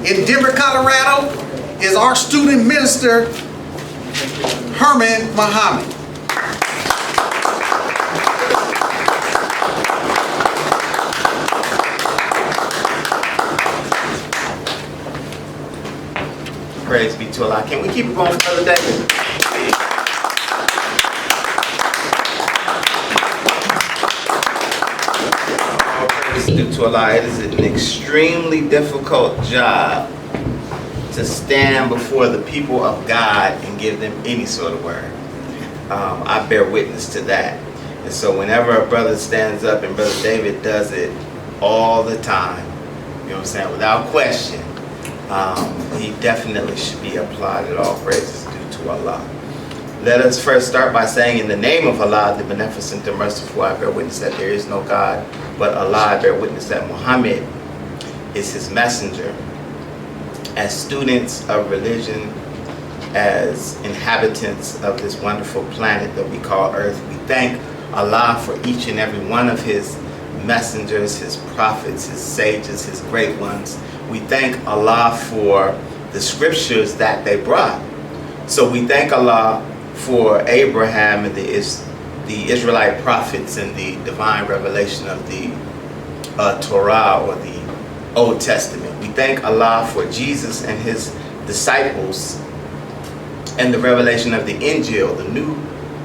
in Denver, Colorado, is our student minister, Herman Muhammad. Praise be to Allah. Can we keep it going for Brother David? All praise due to Allah. It is an extremely difficult job to stand before the people of God and give them any sort of word. I bear witness to that. And so whenever a brother stands up, and Brother David does it all the time, you know what I'm saying, without question, he definitely should be applauded. All praises due to Allah. Let us first start by saying, in the name of Allah, the beneficent and merciful, I bear witness that there is no God but Allah. I bear witness that Muhammad is his messenger. As students of religion, as inhabitants of this wonderful planet that we call Earth, we thank Allah for each and every one of his messengers, his prophets, his sages, his great ones. We thank Allah for the scriptures that they brought. So we thank Allah for Abraham and the Israelite prophets and the divine revelation of the Torah, or the Old Testament. We thank Allah for Jesus and his disciples and the revelation of the Injil, the New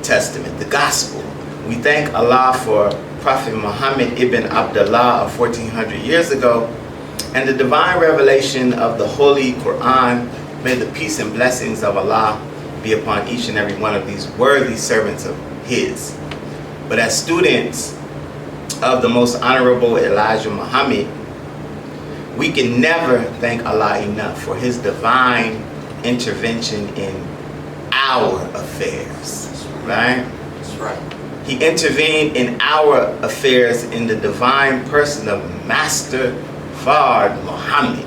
Testament, the Gospel. We thank Allah for Prophet Muhammad ibn Abdullah of 1400 years ago, and the divine revelation of the Holy Quran. May the peace and blessings of Allah be upon each and every one of these worthy servants of his. But as students of the most honorable Elijah Muhammad, we can never thank Allah enough for his divine intervention in our affairs. Right? That's right. He intervened in our affairs in the divine person of Master Fard Muhammad,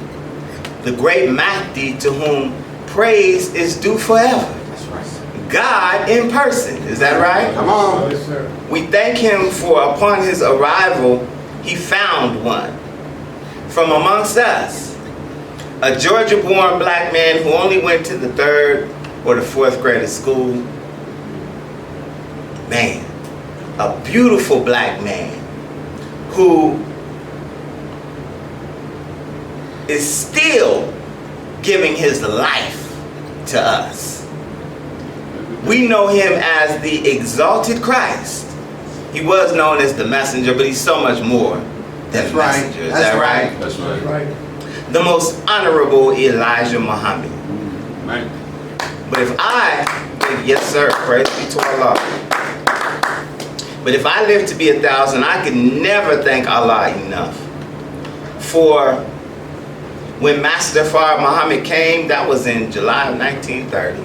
the great Mahdi, to whom praise is due forever. That's right. God in person. Is that right? Come on. Yes, sir. We thank him for, upon his arrival, he found one from amongst us, a Georgia-born black man who only went to the 3rd or the 4th grade of school. Man, a beautiful black man who is still giving his life to us. We know him as the exalted Christ. He was known as the messenger, but he's so much more than the messenger. Is that right? That's right. The most honorable Elijah Muhammad. Right. But if yes sir, praise be to Allah. But if I live to be 1,000, I can never thank Allah enough for when Master Fard Muhammad came. That was in July of 1930.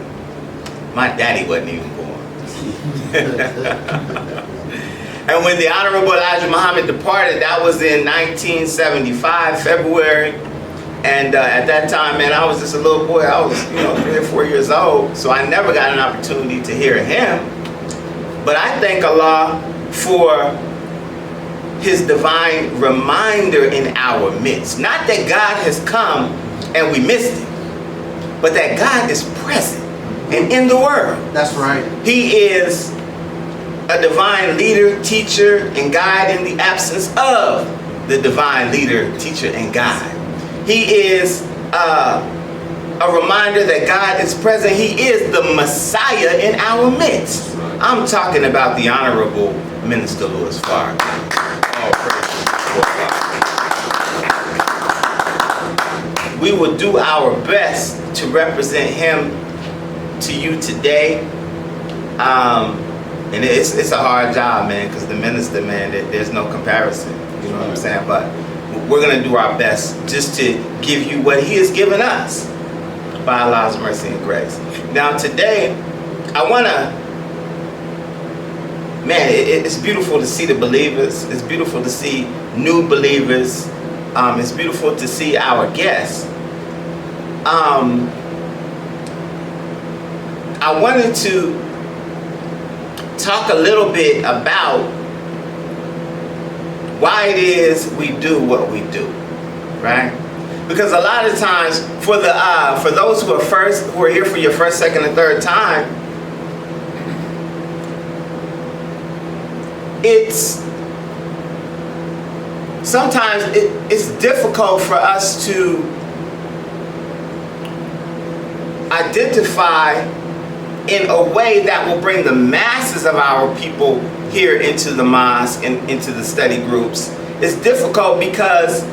My daddy wasn't even born. And when the Honorable Elijah Muhammad departed, that was in 1975, February. And at that time, man, I was just a little boy. I was, 3 or 4 years old. So I never got an opportunity to hear him. But I thank Allah for his divine reminder in our midst. Not that God has come and we missed it, but that God is present and in the world. That's right. He is a divine leader, teacher, and guide in the absence of the divine leader, teacher, and guide. He is a reminder that God is present. He is the Messiah in our midst. I'm talking about the Honorable Minister Louis Farr. All praises to Allah. We will do our best to represent him to you today. And it's a hard job, man, because the minister, man, there's no comparison. You know what I'm saying? But we're going to do our best just to give you what he has given us by Allah's mercy and grace. Now today, I want to, man, it's beautiful to see the believers. It's beautiful to see new believers. It's beautiful to see our guests. I wanted to talk a little bit about why it is we do what we do, right? Because a lot of times, for those who are here for your first, second, and third time, sometimes it's difficult for us to identify in a way that will bring the masses of our people here into the mosque and into the study groups. It's difficult because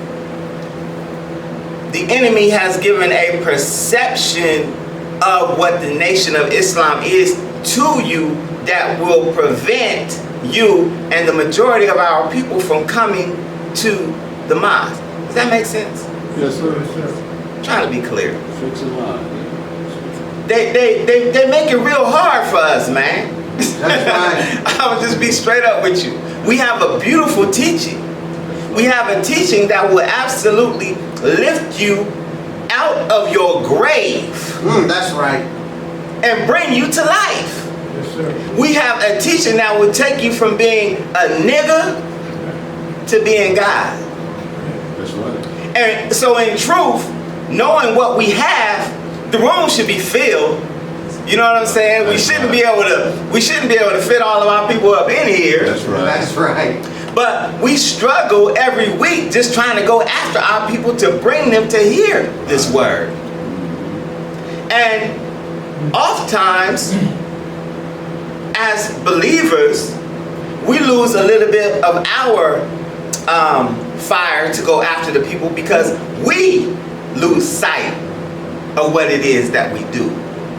the enemy has given a perception of what the Nation of Islam is to you that will prevent you and the majority of our people from coming to the mosque. Does that make sense? Yes, sir. Yes, sir. I'm trying to be clear. Fix it line. They make it real hard for us, man. That's right. I'll just be straight up with you. We have a beautiful teaching. We have a teaching that will absolutely lift you out of your grave. That's right. And bring you to life. Yes, sir. We have a teaching that will take you from being a nigger to being God. That's right. And so in truth, knowing what we have, the room should be filled. You know what I'm saying? We shouldn't be able to fit all of our people up in here. That's right. That's right. But we struggle every week just trying to go after our people to bring them to hear this word. And oftentimes, as believers, we lose a little bit of our fire to go after the people because we lose sight of what it is that we do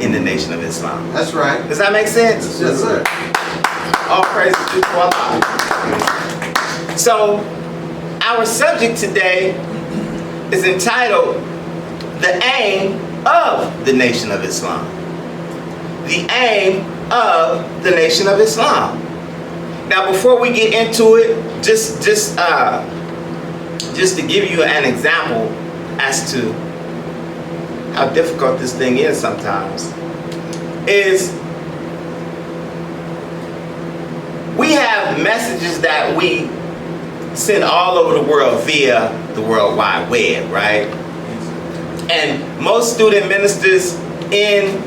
in the Nation of Islam. That's right. Does that make sense? Yes, sir. All praises to Allah. So, our subject today is entitled The Aim of the Nation of Islam. The aim of the Nation of Islam. Now, before we get into it, just to give you an example as to how difficult this thing is sometimes, is we have messages that we send all over the world via the World Wide Web, right? And most student ministers in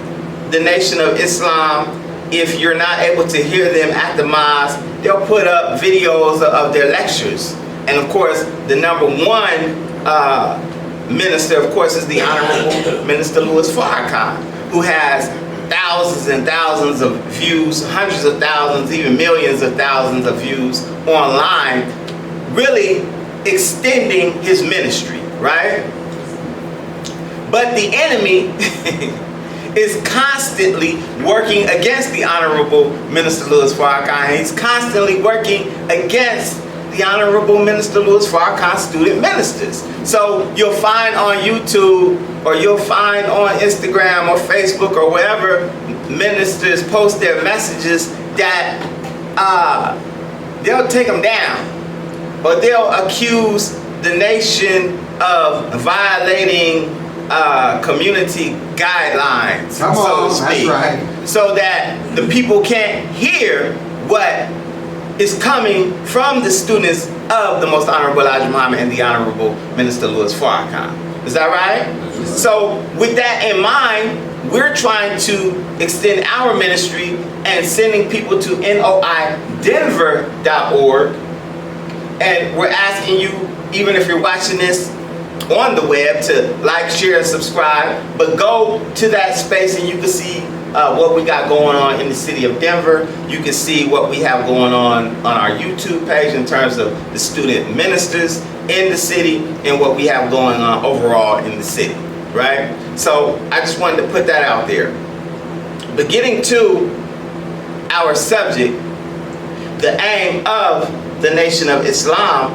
the Nation of Islam, if you're not able to hear them at the mosque, they'll put up videos of their lectures. And of course, the number one minister, of course, is the Honorable Minister Louis Farrakhan, who has thousands and thousands of views, hundreds of thousands, even millions of thousands of views online, really extending his ministry, right? But the enemy is constantly working against the Honorable Minister Louis Farrakhan. He's constantly working against the Honorable Minister Louis Farrakhan student ministers. So you'll find on YouTube or you'll find on Instagram or Facebook or wherever ministers post their messages that they'll take them down, or they'll accuse the nation of violating community guidelines, Come so on, to speak, that's right. so that the people can't hear what is coming from the students of the Most Honorable Elijah Muhammad and the Honorable Minister Louis Farrakhan. Is that right? That's right. So with that in mind, we're trying to extend our ministry and sending people to noidenver.org. And we're asking you, even if you're watching this on the web, to like, share, and subscribe. But go to that space and you can see what we got going on in the city of Denver. You can see what we have going on our YouTube page in terms of the student ministers in the city and what we have going on overall in the city, right? So I just wanted to put that out there. But getting to our subject, the aim of the Nation of Islam,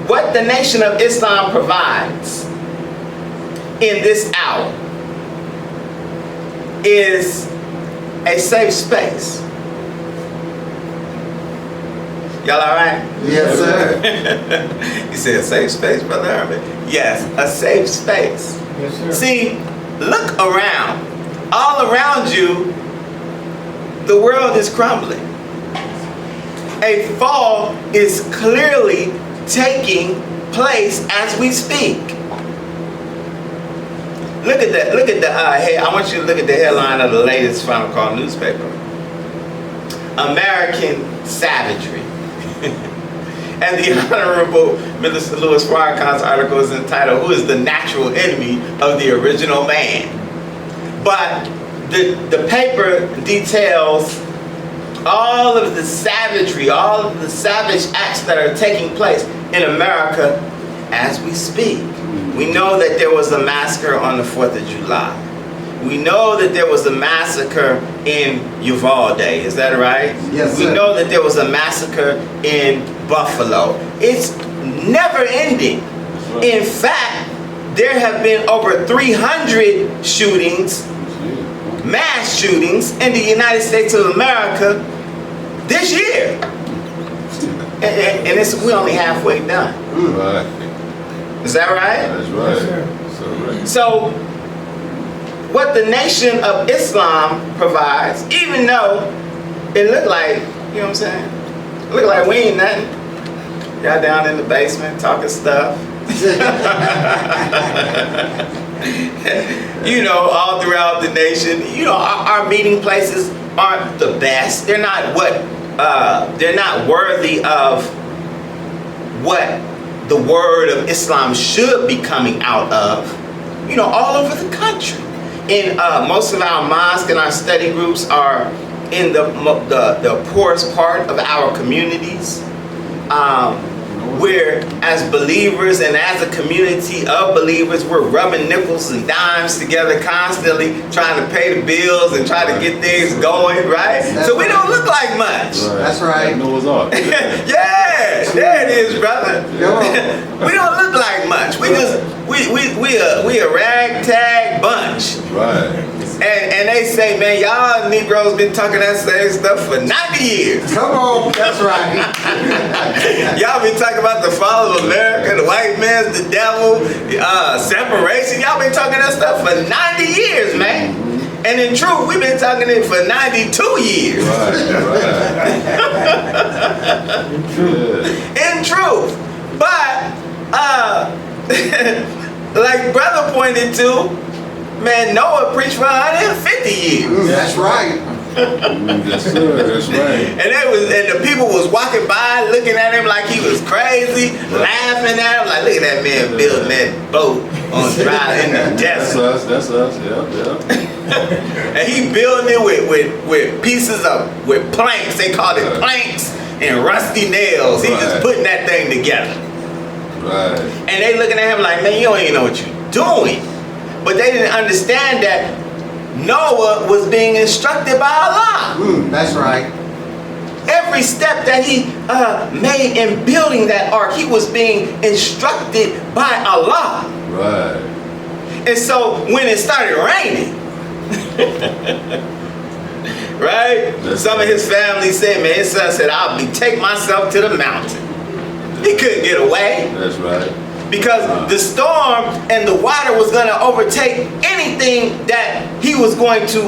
what the Nation of Islam provides in this hour is a safe space. Y'all all right? Yes, sir. You said a safe space, Brother Herman? Yes, a safe space. Yes, sir. See, look around. All around you, the world is crumbling. A fall is clearly taking place as we speak. Look at that. Look at the head. I want you to look at the headline of the latest Final Call newspaper. American savagery. And the Honorable Minister Louis Farrakhan's article is entitled, "Who is the Natural Enemy of the Original Man?" But the paper details all of the savagery, all of the savage acts that are taking place in America as we speak. We know that there was a massacre on the 4th of July. We know that there was a massacre in Uvalde. Is that right? Yes, sir. We know that there was a massacre in Buffalo. It's never ending. In fact, there have been over 300 shootings, mass shootings in the United States of America this year. And we're only halfway done. Right. Is that right? That's right. So, what the Nation of Islam provides, even though it looked like, you know what I'm saying? It looked like we ain't nothing. Y'all down in the basement talking stuff. You know, all throughout the nation. You know, our meeting places aren't the best. They're not they're not worthy of what the word of Islam should be coming out of. You know, all over the country. In most of our mosques and our study groups are in the poorest part of our communities. Where as believers and as a community of believers, we're rubbing nickels and dimes together constantly, trying to pay the bills and try to get things going, right? So we don't look like much. That's right. Noah's Ark. Yeah, there it is, brother. We don't look like much. We just we a ragtag bunch. Right. And they say, man, y'all Negroes been talking that same stuff for 90 years. Come on, that's right. Y'all been talking about the fall of America, the white man's the devil, separation. Y'all been talking that stuff for 90 years, man. And in truth, we've been talking it for 92 years. Right. In truth. But, like brother pointed to, man, Noah preached for 150 years. That's right. Yes, sir. That's right. And the people was walking by looking at him like he was crazy, laughing at him like, look at that man building that boat on dry in the That's desert. us. That's us. Yeah. And he building it with pieces with planks. They called it planks and rusty nails. He just putting that thing together. Right. And they looking at him like, man, you don't even know what you're doing. But they didn't understand that Noah was being instructed by Allah. That's right. Every step that he made in building that ark, he was being instructed by Allah. Right. And so when it started raining, right? Some of his family said, man, his son said, take myself to the mountain. He couldn't get away. That's right. Because the storm and the water was going to overtake anything that he was going to,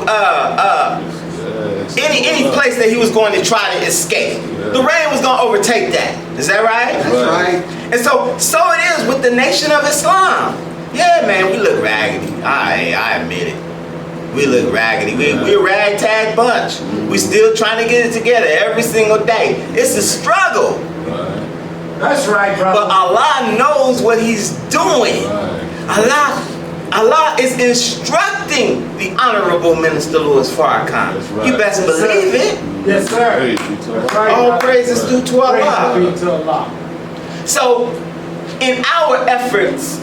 any place that he was going to try to escape. The rain was going to overtake that. Is that right? That's right. And so it is with the Nation of Islam. Yeah, man, we look raggedy. I admit it. We look raggedy. We're a ragtag bunch. We still trying to get it together every single day. It's a struggle. That's right, brother. But Allah knows what He's doing. Allah is instructing the Honorable Minister Louis Farrakhan. You best believe it. Yes, sir. That's right, all praises due to Allah. Praise be to Allah. So, in our efforts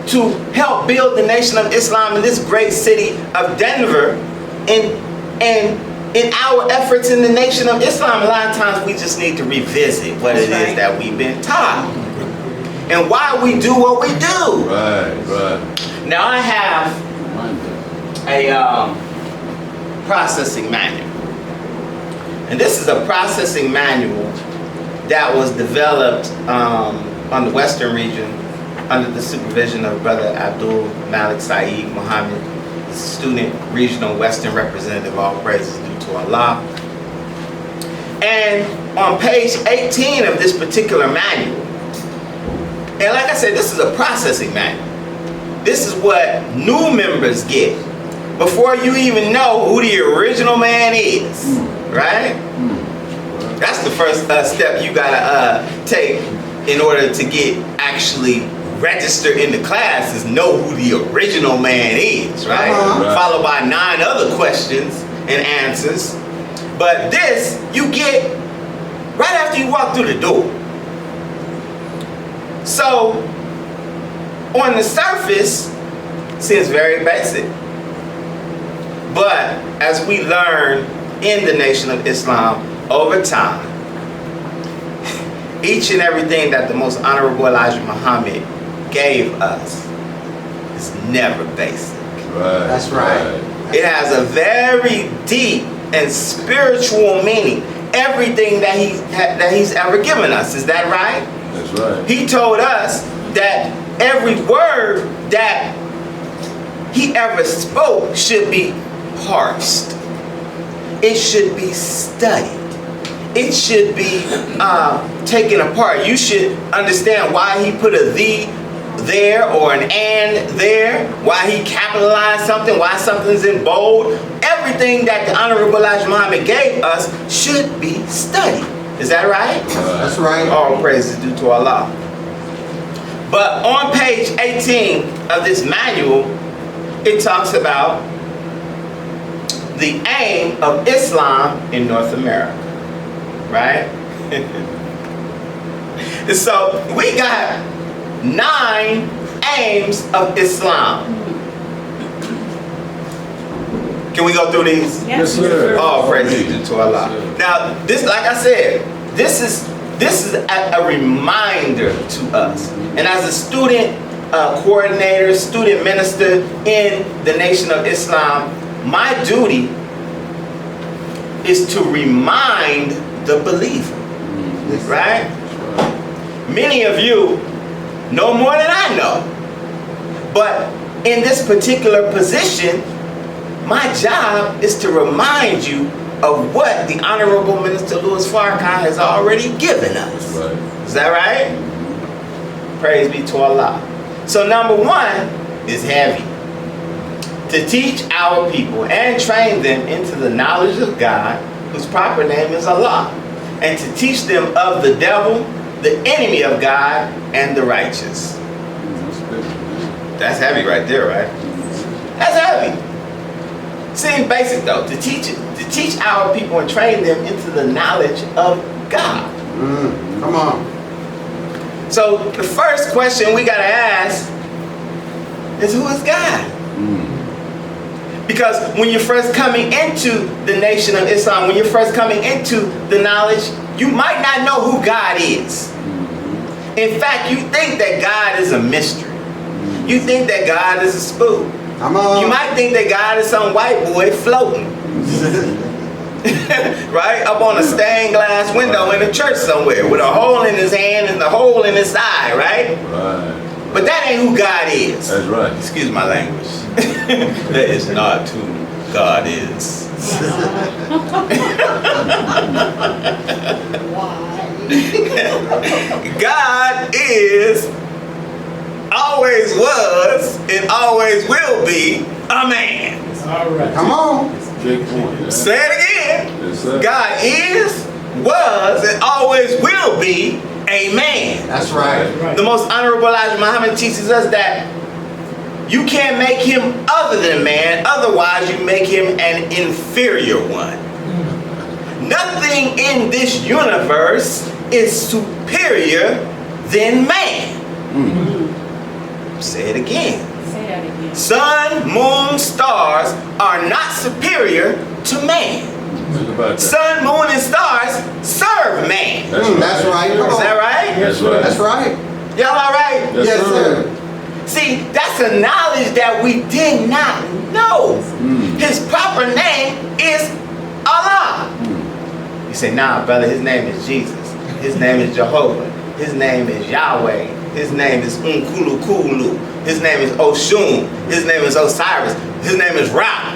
to help build the Nation of Islam in this great city of Denver, and in our efforts in the Nation of Islam, a lot of times we just need to revisit what it is that we've been taught and why we do what we do. Right. Now I have a processing manual, and this is a processing manual that was developed on the Western region under the supervision of Brother Abdul Malik Saeed Muhammad, student regional Western representative. All praises due to Allah. And on page 18 of this particular manual, and like I said, this is a processing manual. This is what new members get before you even know who the original man is, right? That's the first step you gotta take in order to get actually registered in the class, is know who the original man is, right? Followed by 9 other questions and answers. But this you get right after you walk through the door. So on the surface, seems very basic. But as we learn in the Nation of Islam over time, each and everything that the most honorable Elijah Muhammad gave us is never basic. Right. That's right. It has a very deep and spiritual meaning. Everything that he's ever given us. Is that right? That's right. He told us that every word that he ever spoke should be parsed. It should be studied. It should be taken apart. You should understand why he put a "the" there or an "and" there, why he capitalized something, why something's in bold. Everything that the Honorable Elijah Muhammad gave us should be studied. Is that right? That's right. All praise is due to Allah. But on page 18 of this manual, it talks about the aim of Islam in North America, right? So we got 9 aims of Islam. Can we go through these? Yes, sir. All praise is due to Allah. Now, this, like I said, this is a reminder to us. And as a student coordinator, student minister in the Nation of Islam, my duty is to remind the believer, right? Many of you know more than I know. But in this particular position, my job is to remind you of what the Honorable Minister Louis Farrakhan has already given us. Right. Is that right? Praise be to Allah. So number 1 is heavy. To teach our people and train them into the knowledge of God, whose proper name is Allah, and to teach them of the devil, the enemy of God, and the righteous. That's heavy right there, right? That's heavy. Seems basic though, to teach our people and train them into the knowledge of God. Come on. So the first question we gotta ask is, who is God? Because when you're first coming into the Nation of Islam, when you're first coming into the knowledge, you might not know who God is. In fact, you think that God is a mystery. You think that God is a spook. Come on. You might think that God is some white boy floating. Right? Up on a stained glass window in a church somewhere with a hole in his hand and the hole in his eye, right? Right. But that ain't who God is. That's right. Excuse my language. That is not who God is. God is, always was, and always will be a man. All right. Come on. Big point. Yeah. Say it again. Yes, sir. God is, was, and always will be a man. That's right. The most honorable Elijah Muhammad teaches us that you can't make him other than man, otherwise you make him an inferior one. Nothing in this universe is superior than man. Say it again. Say that again. Sun, moon, stars are not superior to man. Think about that. Sun, moon, and stars serve man. That's right. Come Is on. that right? That's right. That's right. Y'all all right? Yes, sir. See, that's a knowledge that we did not know. His proper name is Allah. You say, nah, brother, his name is Jesus. His name is Jehovah. His name is Yahweh. His name is Kulu. His name is Oshun. His name is Osiris. His name is Ra.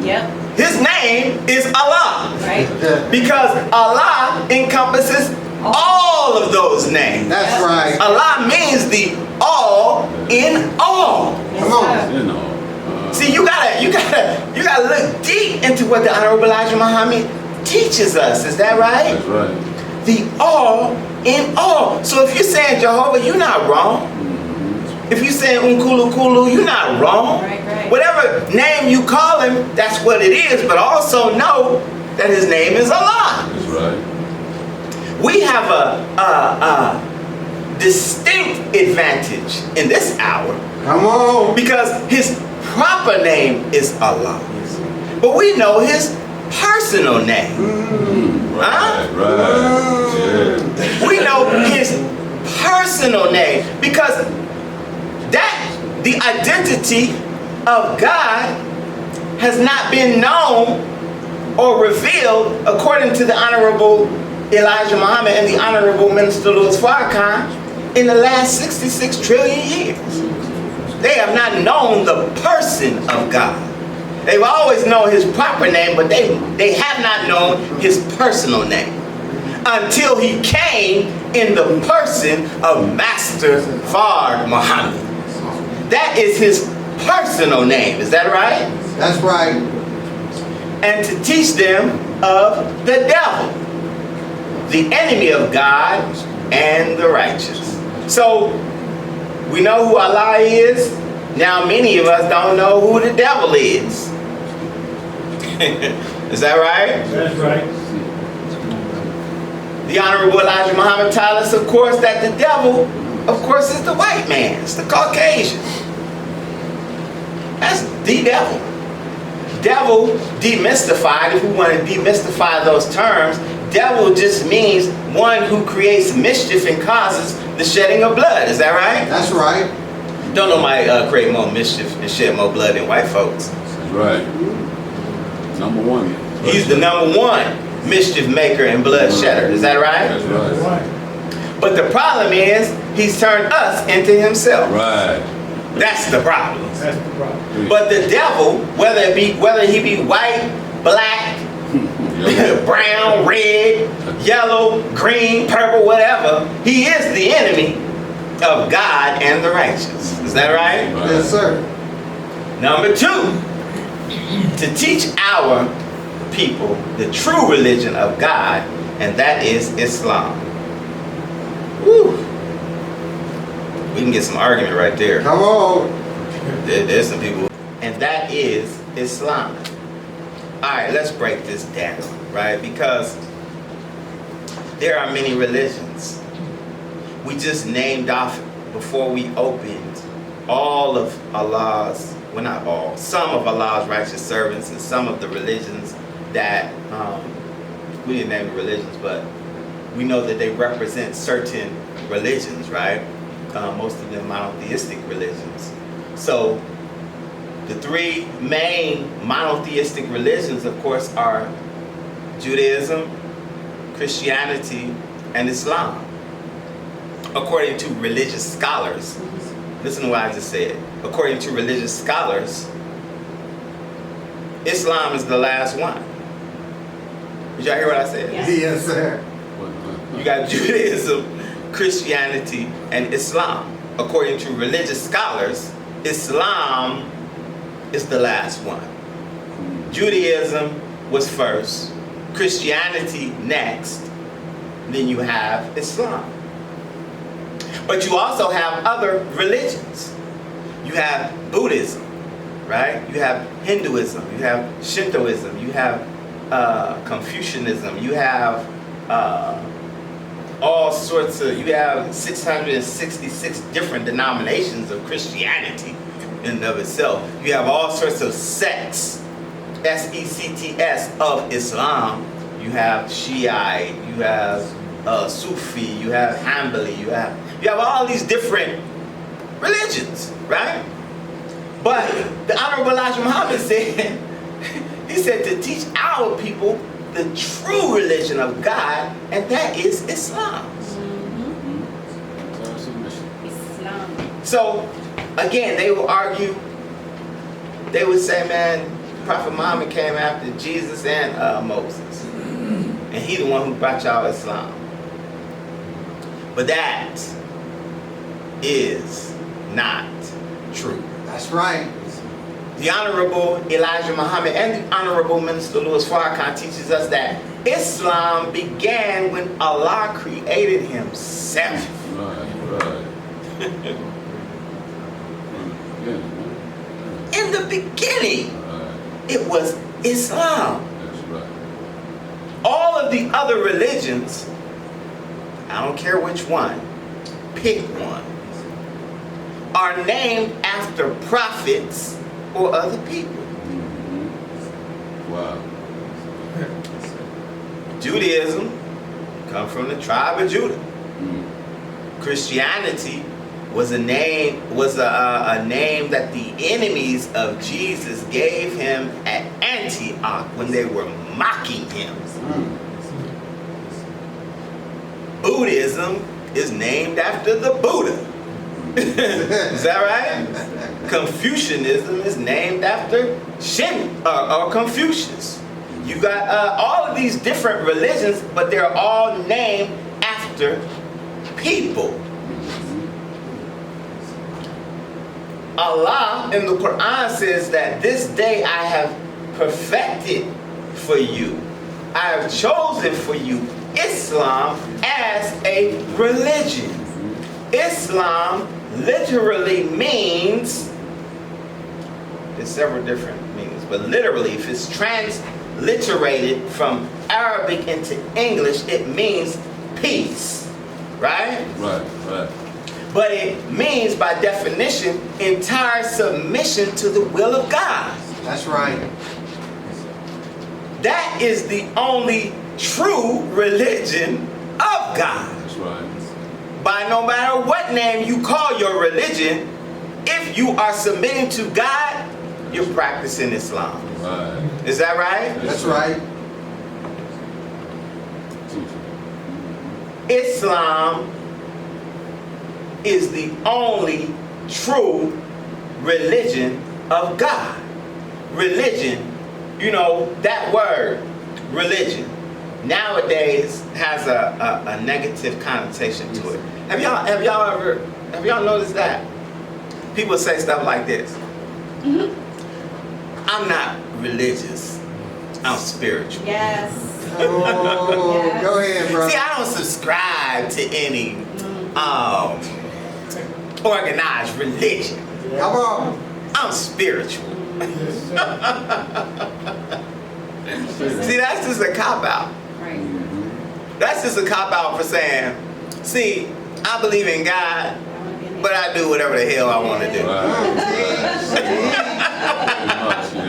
Yep. His name is Allah. Right. Right. Because Allah encompasses all of those names. That's right. Allah means the all in all. Come on. You know. See, you gotta look deep into what the Honorable Elijah Muhammad teaches us. Is that right? That's right. The all in all. So if you're saying Jehovah, you're not wrong. If you're saying Unkulu Kulu, you're not wrong. Right. Whatever name you call him, that's what it is. But also know that his name is Allah. That's right. We have a distinct advantage in this hour Come on. because his proper name is Allah. But we know his personal name. Huh? Right. Yeah. We know his personal name because the identity of God has not been known or revealed according to the Honorable Elijah Muhammad and the Honorable Minister Louis Farrakhan in the last 66 trillion years. They have not known the person of God. They've always known his proper name, but they have not known his personal name until he came in the person of Master Fard Muhammad. That is his personal name. Is that right? That's right. And to teach them of the devil, the enemy of God and the righteous. So we know who Allah is. Now many of us don't know who the devil is. Is that right? That's right. The Honorable Elijah Muhammad taught us, of course, that the devil, of course, is the white man. It's the Caucasian. That's the devil. Devil demystified, if we want to demystify those terms, devil just means one who creates mischief and causes the shedding of blood. Is that right? That's right. Don't nobody create more mischief and shed more blood than white folks. That's right. Number one. He's the number one mischief maker and blood shedder. Is that right? That's right. But the problem is, he's turned us into himself. Right. That's the problem. That's the problem. But the devil, whether he be white, black, brown, red, yellow, green, purple, whatever, he is the enemy of God and the righteous. Is that right? Yes, sir. Number two, to teach our people the true religion of God, and that is Islam. Woo. We can get some argument right there. Come on. There's some people. And that is Islam. Alright, let's break this down, right? Because there are many religions. We just named off before we opened all of Allah's, well not all, some of Allah's righteous servants and some of the religions that, we didn't name the religions, but we know that they represent certain religions, right? Most of them monotheistic religions. So the three main monotheistic religions, of course, are Judaism, Christianity, and Islam. According to religious scholars, listen to what I just said. According to religious scholars, Islam is the last one. Did y'all hear what I said? Yes. Yes, sir. You got Judaism, Christianity, and Islam. According to religious scholars, Islam is the last one. Judaism was first, Christianity next, then you have Islam. But you also have other religions. You have Buddhism, right? You have Hinduism, you have Shintoism, you have Confucianism, you have all sorts of, you have 666 different denominations of Christianity in and of itself. You have all sorts of sects, S-E-C-T-S, of Islam. You have Shiite, you have Sufi, you have Hanbali, you have all these different religions, right? But the Honorable Elijah Muhammad said, he said to teach our people the true religion of God, and that is Islam. Islam. So, again, they will argue, they would say, man, Prophet Muhammad came after Jesus and Moses. And he the one who brought y'all Islam. But that is not true. That's right. The Honorable Elijah Muhammad and the Honorable Minister Louis Farrakhan teaches us that Islam began when Allah created himself. Right. In the beginning, Right. it was Islam. That's right. All of the other religions, I don't care which one, pick one, are named after prophets or other people. Wow. Judaism comes from the tribe of Judah. Mm. Christianity was a name that the enemies of Jesus gave him at Antioch when they were mocking him. Buddhism is named after the Buddha. Is that right? Confucianism is named after or Confucius. You got all of these different religions, but they're all named after people. Allah in the Quran says that this day I have perfected for you. I have chosen for you Islam as a religion. Islam literally means, there's several different meanings, but literally if it's transliterated from Arabic into English, it means peace, right? Right. But it means, by definition, entire submission to the will of God. That's right. That is the only true religion of God. That's right. By no matter what name you call your religion, if you are submitting to God, you're practicing Islam. Right. Is that right? That's right. Islam is the only true religion of God. Religion, you know, that word, religion, nowadays has a negative connotation to it. Have y'all noticed that? People say stuff like this. I'm not religious, I'm spiritual. Yes. Oh, Yes. go ahead, bro. See, I don't subscribe to any organized religion. Come on. I'm spiritual. See, that's just a cop-out. Right. That's just a cop-out for saying, see, I believe in God, but I do whatever the hell I want to do.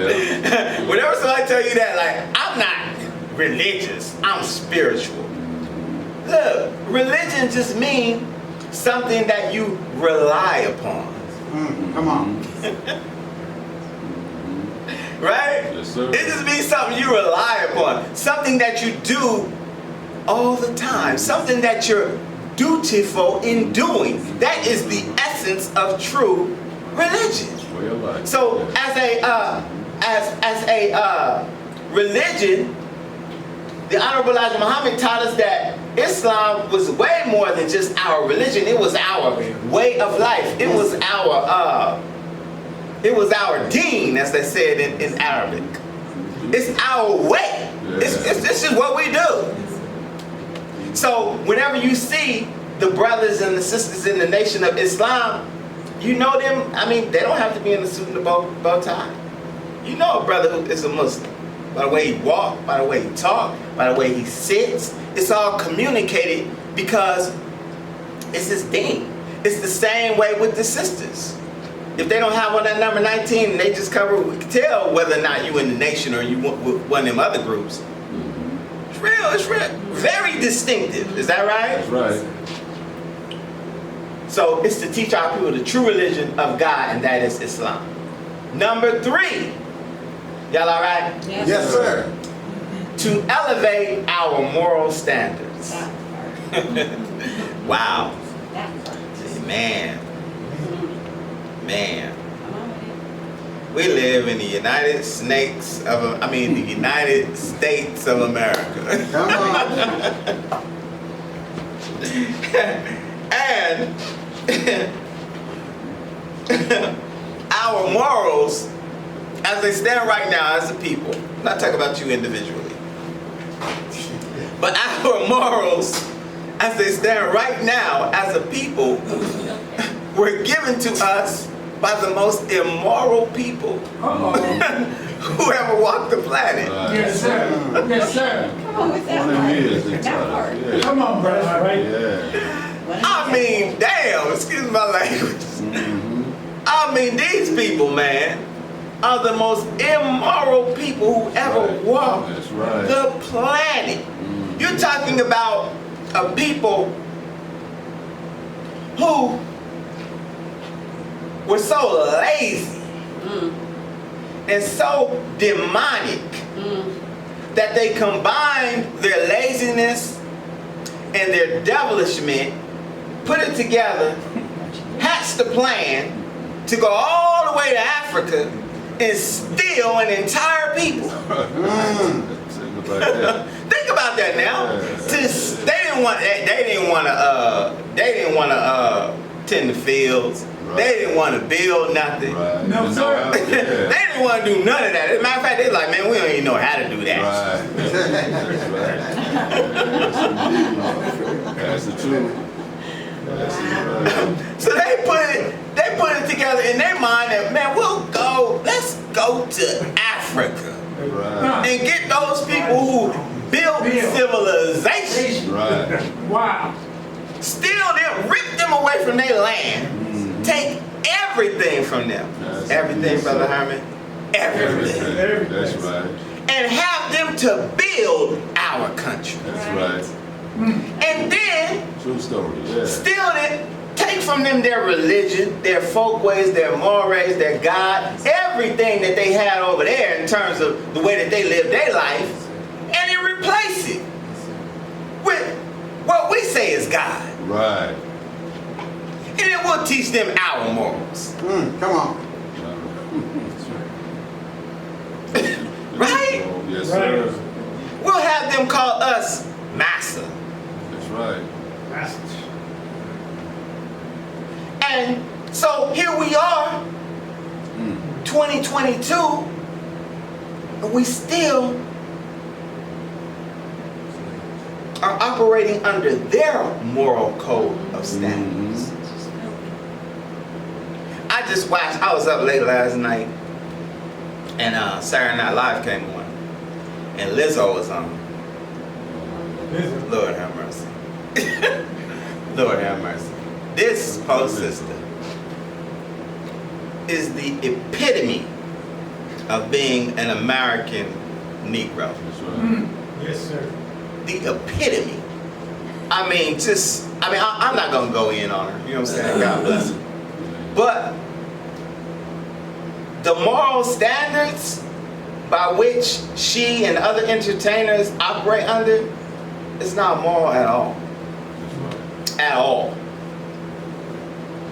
Yeah. Whenever somebody tell you that, like, I'm not religious, I'm spiritual. Look, religion just means something that you rely upon. Come on. Right? Yes, sir. It just means something you rely upon. Something that you do all the time. Something that you're dutiful in doing. That is the essence of true religion. Way of life. So as a religion, the Honorable Elijah Muhammad taught us that Islam was way more than just our religion. It was our way of life. It was our deen, as they said in Arabic. It's our way. This is what we do. So whenever you see the brothers and the sisters in the Nation of Islam, you know them. I mean, they don't have to be in a suit and a bow tie. You know a brother who is a Muslim by the way he walks, by the way he talks, by the way he sits. It's all communicated because it's his deen. It's the same way with the sisters. If they don't have on that number 19, they just cover. We can tell whether or not you in the Nation or you with one of them other groups. It's real. It's real. Very distinctive. Is that right? That's right. So it's to teach our people the true religion of God, and that is Islam. Number 3. Y'all all right? Yes, Yes, sir. To elevate our moral standards. That part. Wow. That part. Man. Come on, We live in the United States of America. Come on. And our morals, as they stand right now as a people, I'm not talking about you individually, but our morals, as they stand right now as a people, were given to us by the most immoral people who ever walked the planet. Right. Yes, sir. Yes, sir. Come on with that One of them years, they part. taught That us. part. Yeah. Come on, brother. Right? Yeah. I mean, damn, excuse my language. I mean, these people, man, are the most immoral people who ever Right. walked That's right. the planet. You're talking about a people who were so lazy and so demonic that they combined their laziness and their devilishment, put it together, hatched a plan to go all the way to Africa and steal an entire people. Think about that now. They didn't want to tend the fields. Right. They didn't want to build nothing. Right. No, You sir. know how- They yeah. didn't want to do none of that. As a matter of fact, they're like, man, we don't even know how to do that. Right. That's the truth. That's the truth. So they put it together in their mind that, man, let's go to Africa Right. and get those people who built civilization, Right. Wow. steal them, rip them away from their land, take everything from them. That's Everything, it. Brother Herman. Everything. Everything. That's right. And have them to build our country. That's right. And then True story. Yeah. steal it, take from them their religion, their folkways, their mores, their God, everything that they had over there in terms of the way that they lived their life, and then replace it with what we say is God. Right. And then we'll teach them our morals. Come on. Right? Oh, yes, sir. We'll have them call us master. That's right. And so here we are, 2022, and we still are operating under their moral code of standards. I just watched, I was up late last night, and Saturday Night Live came on, and Lizzo was on. Lord have mercy. Lord have mercy. This post sister is the epitome of being an American Negro. That's right. Yes, sir. The epitome. I mean, I'm not going to go in on her. You know what I'm saying? God bless her. But the moral standards by which she and other entertainers operate under is not moral at all. At all.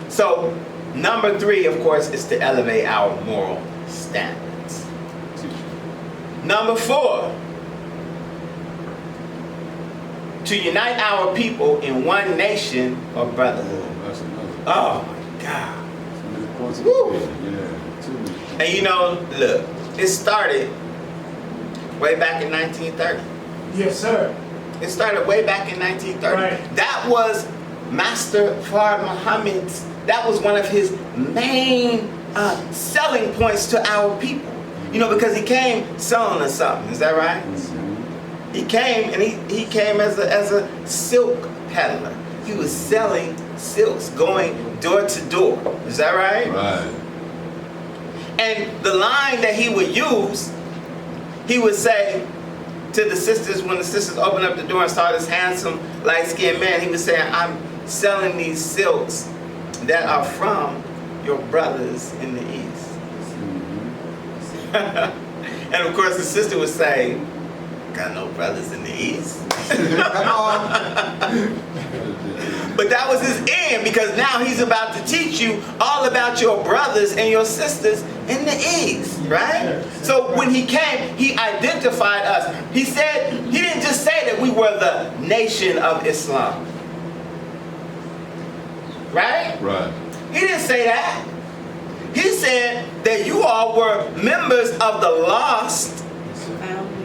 So, number 3, of course, is to elevate our moral standards. Number 4, to unite our people in one nation or brotherhood. Oh, that's another. Oh my God. Another point of Woo. view. Yeah. Too. And you know, look, it started way back in 1930. Yes, sir. It started way back in 1930. Right. That was Master Fard Muhammad's, that was one of his main selling points to our people. You know, because he came selling us something, is that right? He came and he came as a silk peddler. He was selling silks, going door to door. Is that right? Right. And the line that he would use, he would say to the sisters, when the sisters opened up the door and saw this handsome, light-skinned man, he would say, I'm selling these silks that are from your brothers in the East. And of course the sister would say, got no brothers in the East. Come on. But that was his end, because now he's about to teach you all about your brothers and your sisters in the East, right? So when he came, he identified us. He said, he didn't just say were the nation of Islam. Right? Right. He didn't say that. He said that you all were members of the lost,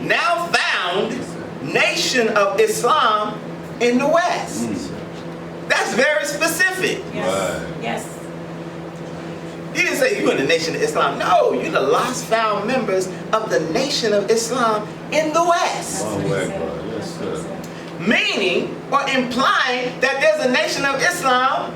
now found nation of Islam in the West. That's very specific. Yes. Right. Yes. He didn't say you in the nation of Islam. No, you're the lost found members of the nation of Islam in the West. Allahu Akbar. Yes, sir. Meaning or implying that there's a nation of Islam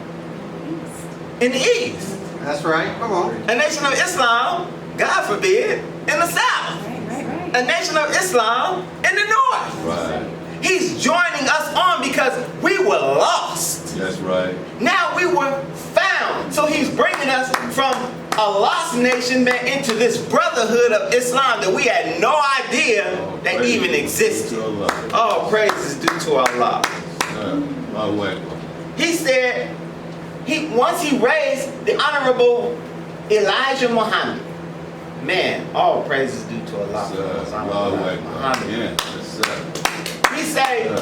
in the East. That's right. Come on. A nation of Islam, God forbid, in the South. Right. A nation of Islam in the North. Right. He's joining us on because we were lost. That's right. Now we were found. So he's bringing us from a lost nation, man, into this brotherhood of Islam that we had no idea that praise even is existed. due to Allah. All praise is due to Allah. Allahu Akbar. He said, once he raised the honorable Elijah Muhammad. Man, all praise is due to Allah. Yes, sir. Allahu Akbar. Muhammad. Yeah. Yes, sir. He said,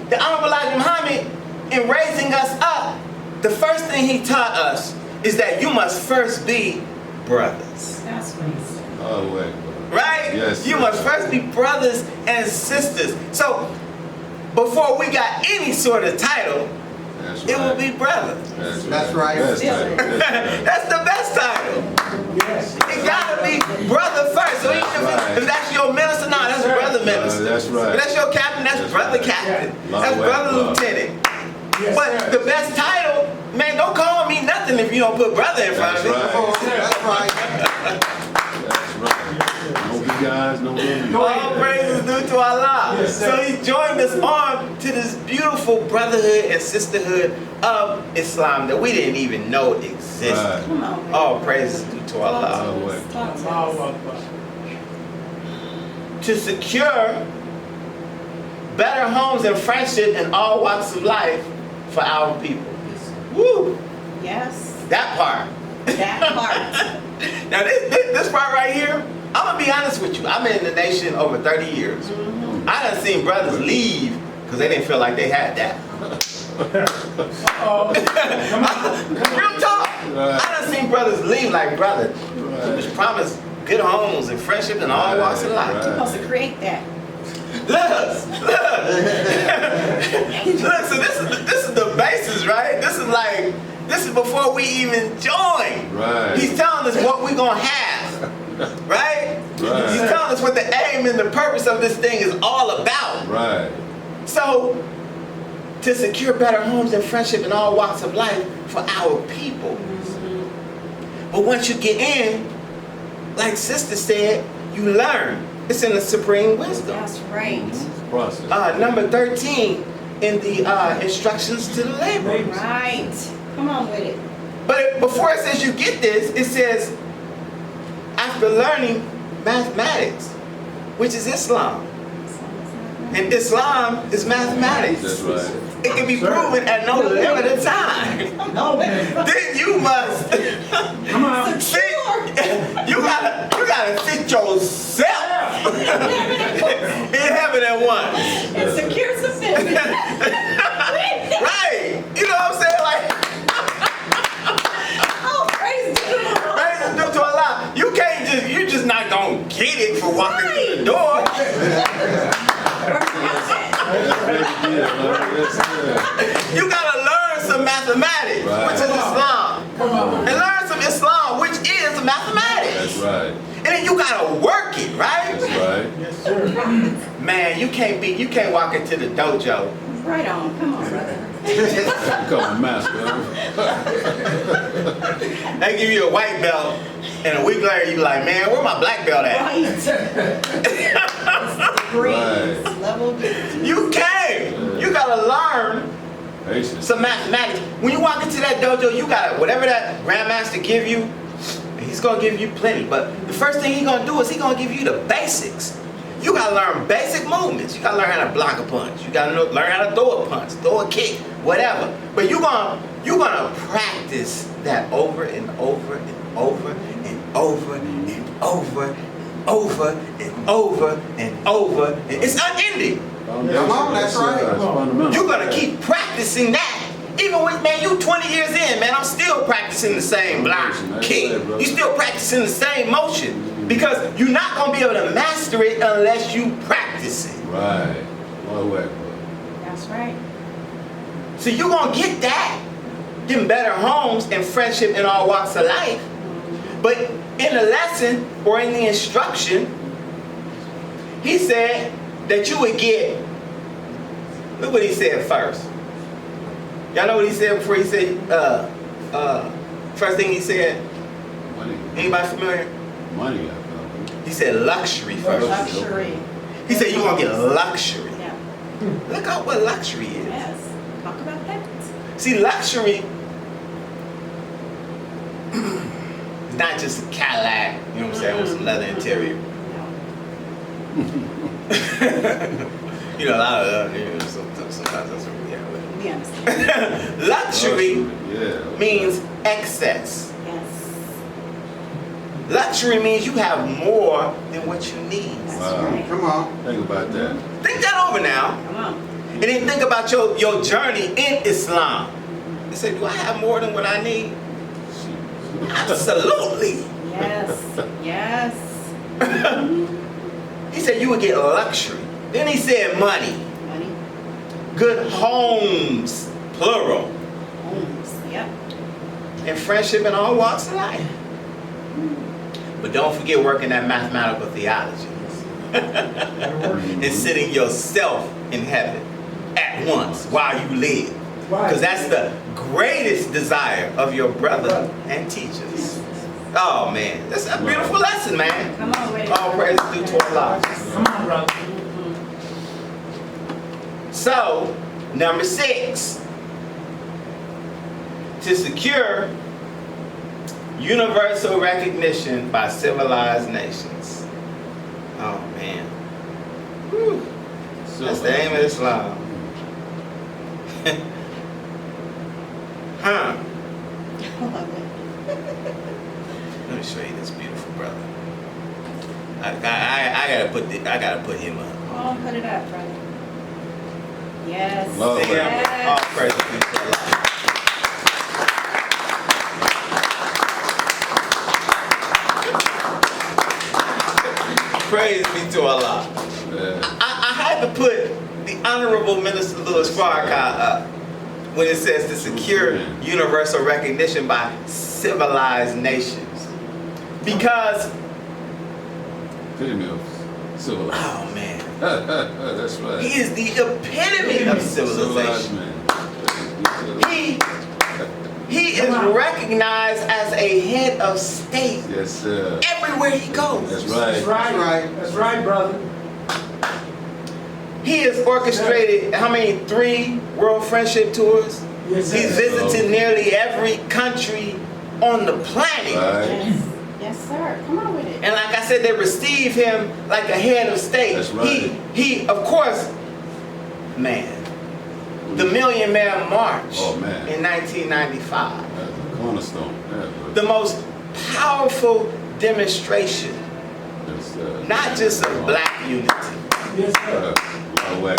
the honorable Elijah Muhammad, in raising us up, the first thing he taught us is that you must first be brothers. That's right. Allahu Akbar. Right? Yes, You sir. must first be brothers and sisters. So, before we got any sort of title, That's it right. will be brother. That's right. Best title. Yes, sir. That's the best title. Yes. It gotta be brother first. So That's even right. if that's your minister, no, that's brother minister. That's right. If that's your captain, that's That's brother right. captain. Yeah. That's brother Allahu Akbar. lieutenant. Yes, But sir. the best title, man, don't call me nothing if you don't put brother in front of me. That's Come on. That's right. That's right. No big guys, no little. All praises due to Allah. Yes, sir. So he joined us on to this beautiful brotherhood and sisterhood of Islam that we didn't even know existed. Right. Come on, man. All praises due to Allah. Allahu Akbar. Talk to Allahu us. Akbar. To secure better homes and friendship in all walks of life for our people. Woo! Yes. That part. That part. Now this part right here, I'm gonna be honest with you. I've been in the nation over 30 years. I done seen brothers leave because they didn't feel like they had that. Oh, Real talk. Right. I done seen brothers leave like, brother, Right. which promise good homes and friendship in all walks of life. Right. You're supposed to create that. Look. Look, so this is the basis, right? This is before we even join. Right. He's telling us what we're gonna have. Right? Right. He's telling us what the aim and the purpose of this thing is all about. Right. So, to secure better homes and friendship in all walks of life for our people. But once you get in, like Sister said, you learn. It's in the supreme wisdom. That's right. Process. Number 13 in the instructions to the laborers. Right. Come on with it. But before it says you get this, it says after learning mathematics, which is Islam. And Islam is mathematics. That's right. It can be proven at no limited time. no, man. Then you must Come on. sit. You gotta sit yourself in heaven at once. And secure some business. Right. You know what I'm saying? Like, Oh, praise the Lord. praise is due to Allah. You're just not gonna get it for walking through the door. You gotta learn some mathematics, Right. which is Islam. And learn some Islam, which is mathematics. That's right. And then you gotta work it, right? That's right. Yes, sir. Man, you can't walk into the dojo. Right on. Come on, brother. Become a master. They give you a white belt, and a week later you be like, man, where my black belt at? Right. Degrees. Right. Level degrees. You can't. You gotta learn Patience. some mathematics. When you walk into that dojo, you gotta, whatever that grandmaster give you, he's gonna give you plenty. But the first thing he's gonna do is he's gonna give you the basics. You gotta learn basic movements. You gotta learn how to block a punch. You gotta learn how to throw a punch, throw a kick, whatever. But you're gonna practice that over and over and over and over and over and over and over and over. And it's unending. Come on, that's right. That's fundamental. You're gonna keep practicing that. Even with, man, you 20 years in, man, I'm still practicing the same block kick. You still practicing the same motion because you're not gonna be able to master it unless you practice it. Right. Well, whack, That's right. So you're gonna get that, getting better homes and friendship in all walks of life. But in the lesson or in the instruction, he said that you would get, look what he said first. Y'all know what he said before he said, first thing he said? Money. Anybody familiar? Money, I thought. He said luxury first. Luxury. He said you're gonna get luxury. Yeah. Look at what luxury is. Yes. Talk about that. See, luxury is not just a Cadillac, you know what I'm saying, with some leather interior. You know, a lot of, sometimes that's what we have. We understand. Luxury Yeah. means excess. Yes. Luxury means you have more than what you need. That's Wow. right. Come on. Think about that. Think that over now. Come on. And then think about your journey in Islam. You say, do I have more than what I need? Absolutely. Yes. Yes. He said you would get luxury. Then he said money. Money. Good homes, plural. Homes. Yep. And friendship in all walks of life. But don't forget working that mathematical theology. And sitting yourself in heaven at once while you live. Because that's the greatest desire of your brother and teachers. Oh man, that's a beautiful lesson, man. Come on with it. All praise due to Allah. Come on, brother. So, number 6, to secure universal recognition by civilized nations. Oh man. Whew. That's the aim of Islam. Huh. Let me show you this beautiful brother. I gotta put him up. Oh, put it up, brother. Yes. Love See him? Yes. All praise be to Allah. Praise be to Allah. Yeah. I had to put the Honorable Minister Louis Farrakhan up when it says to secure universal recognition by civilized nations. Because, Females. Civilized. oh man, That's right. he is the epitome of Civilized civilization. man. He is recognized as a head of state Yes, sir. everywhere he goes. That's That's right. right. That's right. That's right, brother. He has orchestrated how many 3 World Friendship Tours? Yes, sir. He's visited nearly every country on the planet. Right. Yes. Yes, sir. Come on with it. And like I said, they receive him like a head of state. That's right. He of course, man, the Million Man March Oh, man. in 1995. That's a cornerstone. Yeah, The most powerful demonstration, yes, sir. not just of black unity. Yes, sir. Come on,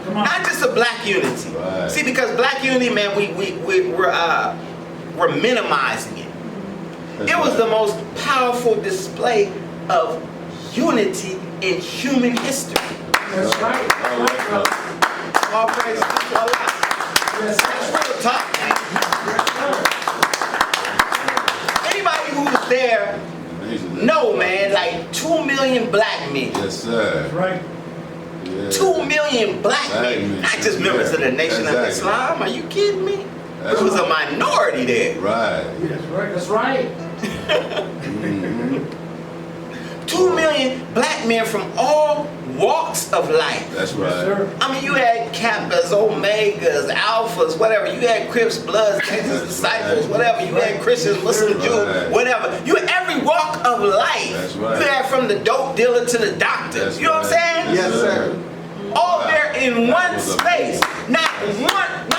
come on. Not just a black unity. Right. See, because black unity, man, we're minimizing it. That's It was right. the most powerful display of unity in human history. That's right. That's right, brother. All praise to Allah. Yes, That's sir. real talk, man. Yes, sir. Anybody who's there Amazing. know, man, like 2 million black men. Yes, sir. That's right. Yeah. 2 million black Black men. men. Not just members of the Nation of Exactly. Islam. Are you kidding me? That's There was a right. minority there. Right. That's right. That's right. Mhm. 2 million black men from all walks of life. That's Yes, right. sir. I mean, you had Kappas, Omegas, Alphas, whatever. You had Crips, Bloods, Texas Disciples, whatever. You had Christians, Muslim, Jew, Right. whatever. You had every walk of life. That's right. You had from the dope dealer to the doctor. That's You know what I'm right. saying? Yes, sir. All there in one was space. Not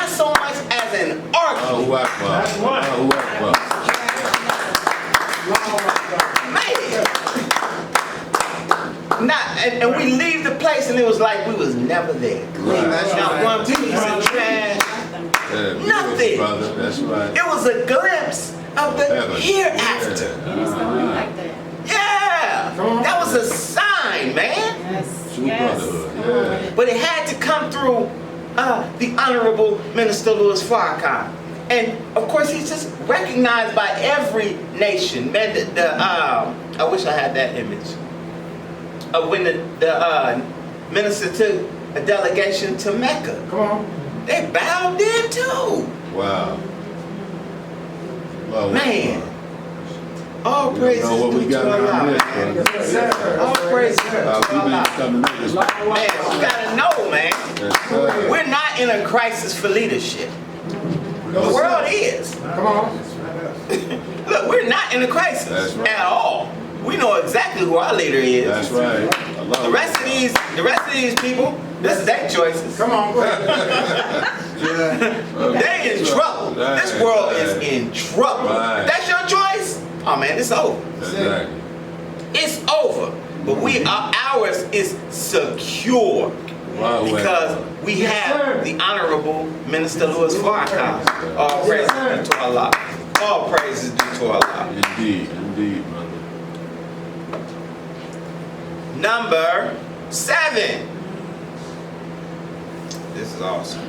so much as an argument. Allahu Akbar. That's right. Allahu Akbar. Long, brother. Man. and we leave the place and it was like we was never there. That's Not right. one piece of trash. Yeah, Nothing. brother. That's right. It was a glimpse of the Heaven. hereafter. It's gonna be like that. Yeah, that was a sign, man. Yes, True yes. brotherhood, Come on yeah. with it. But it had to come through the Honorable Minister Louis Farrakhan. And of course, he's just recognized by every nation. Man, I wish I had that image. When the minister took a delegation to Mecca, Come on. they bowed in too. Wow. Well, Man, all we praises don't know what we due to got around Allah, this, man. brother. Yes, sir. All praises due to People Allah. just come to make us. Man, you gotta know, man. Yes, sir. We're not in a crisis for leadership. The world is. Come on. Look, we're not in a crisis That's right. at all. We know exactly who our leader is. That's right. The rest of these people, this is their choices. Come on. Go ahead. They in trouble. This world is in trouble. Right. If that's your choice, oh man, it's over. Exactly. It's over. But ours is secure. Wow, Because we have the Honorable Minister Louis Farrakhan. All praises due to Allah. All praises due to Allah. Indeed, indeed, brother. Number 7. This is awesome.